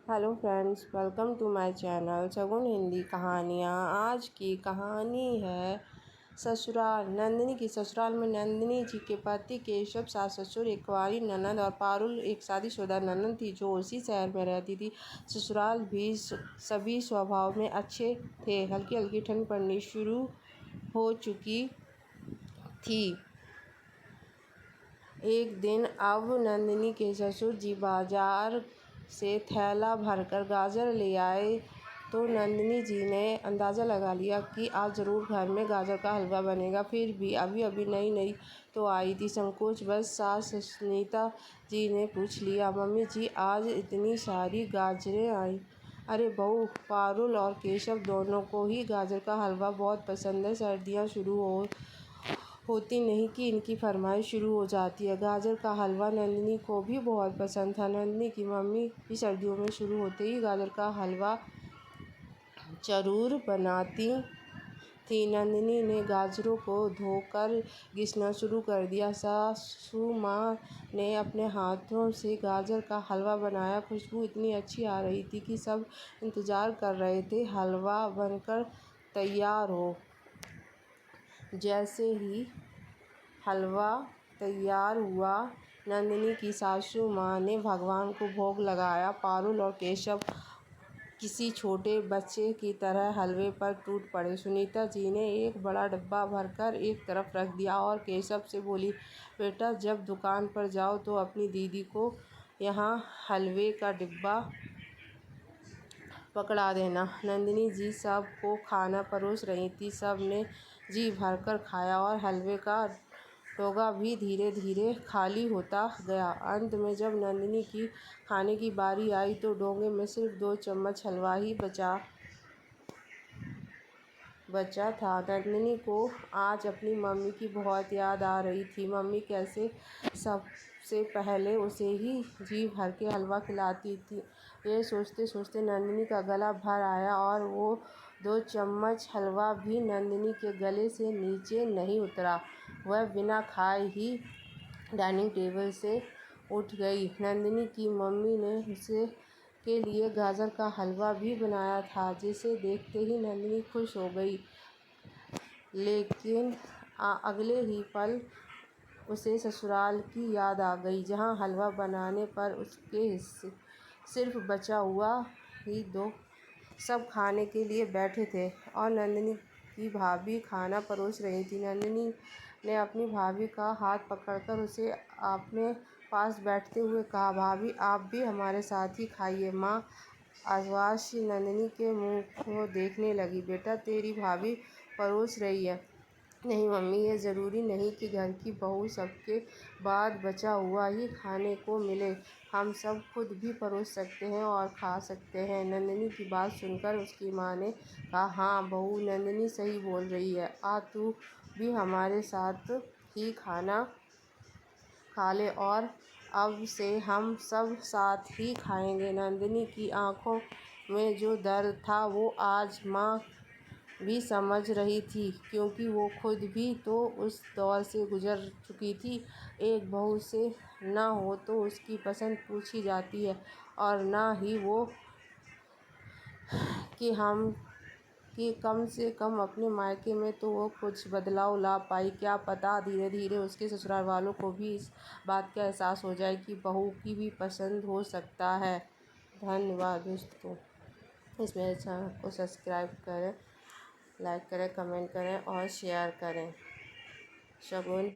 Hello friends, welcome to my channel Shagun Hindi कहानियाँ। आज की कहानी है ससुराल। नंदिनी की ससुराल में नंदिनी जी के पति केशव, सास ससुर, एक कुंवारी ननद और पारुल एक शादीशुदा ननद थी जो उसी शहर में रहती थी। ससुराल भी सभी स्वभाव में अच्छे थे। हल्की हल्की ठंड पड़नी शुरू हो चुकी थी। एक दिन अब नंदिनी के ससुर जी बाजार से थैला भरकर गाजर ले आए तो नंदिनी जी ने अंदाज़ा लगा लिया कि आज ज़रूर घर में गाजर का हलवा बनेगा। फिर भी अभी अभी नई नई तो आई थी, संकोच बस सास सुनीता जी ने पूछ लिया, मम्मी जी आज इतनी सारी गाजरें आई? अरे बहू, पारुल और केशव दोनों को ही गाजर का हलवा बहुत पसंद है। सर्दियाँ शुरू होती नहीं कि इनकी फरमाइश शुरू हो जाती है। गाजर का हलवा नंदिनी को भी बहुत पसंद था। नंदिनी की मम्मी भी सर्दियों में शुरू होते ही गाजर का हलवा ज़रूर बनाती थी। नंदिनी ने गाजरों को धोकर घिसना शुरू कर दिया। सासू माँ ने अपने हाथों से गाजर का हलवा बनाया। खुशबू इतनी अच्छी आ रही थी कि सब इंतज़ार कर रहे थे हलवा बनकर तैयार हो। जैसे ही हलवा तैयार हुआ, नंदिनी की सासू माँ ने भगवान को भोग लगाया। पारुल और केशव किसी छोटे बच्चे की तरह हलवे पर टूट पड़े। सुनीता जी ने एक बड़ा डब्बा भरकर एक तरफ रख दिया और केशव से बोली, बेटा जब दुकान पर जाओ तो अपनी दीदी को यहाँ हलवे का डिब्बा पकड़ा देना। नंदिनी जी सब को खाना परोस रही थी। सब ने जी भरकर खाया और हलवे का टोगा भी धीरे धीरे खाली होता गया। अंत में जब नंदिनी की खाने की बारी आई तो डोंगे में सिर्फ 2 चम्मच हलवा ही बचा था। नंदिनी को आज अपनी मम्मी की बहुत याद आ रही थी। मम्मी कैसे सबसे पहले उसे ही जी भर के हलवा खिलाती थी। ये सोचते सोचते नंदिनी का गला भर आया और वो 2 चम्मच हलवा भी नंदिनी के गले से नीचे नहीं उतरा। वह बिना खाए ही डाइनिंग टेबल से उठ गई। नंदिनी की मम्मी ने उसे के लिए गाजर का हलवा भी बनाया था, जिसे देखते ही नंदिनी खुश हो गई। लेकिन अगले ही पल उसे ससुराल की याद आ गई, जहाँ हलवा बनाने पर उसके हिस्से सिर्फ बचा हुआ ही 2। सब खाने के लिए बैठे थे और नंदिनी की भाभी खाना परोस रही थी। नंदिनी ने अपनी भाभी का हाथ पकड़कर उसे अपने पास बैठते हुए कहा, भाभी आप भी हमारे साथ ही खाइए। माँ आवाज़ नंदिनी के मुँह को देखने लगी, बेटा तेरी भाभी परोस रही है। नहीं मम्मी, ये ज़रूरी नहीं कि घर की बहू सबके बाद बचा हुआ ही खाने को मिले। हम सब खुद भी परोस सकते हैं और खा सकते हैं। नंदिनी की बात सुनकर उसकी माँ ने कहा, हाँ बहू, नंदिनी सही बोल रही है। आ तू भी हमारे साथ ही खाना खा ले और अब से हम सब साथ ही खाएंगे। नंदिनी की आंखों में जो दर्द था वो आज माँ भी समझ रही थी, क्योंकि वो खुद भी तो उस दौर से गुजर चुकी थी। एक बहू से ना हो तो उसकी पसंद पूछी जाती है और ना ही वो कि कम से कम अपने मायके में तो वो कुछ बदलाव ला पाई। क्या पता धीरे धीरे उसके ससुराल वालों को भी इस बात का एहसास हो जाए कि बहू की भी पसंद हो सकता है। धन्यवाद दोस्तों। इस मेरे चैनल को सब्सक्राइब करें, लाइक करें, कमेंट करें और शेयर करें। शगुन।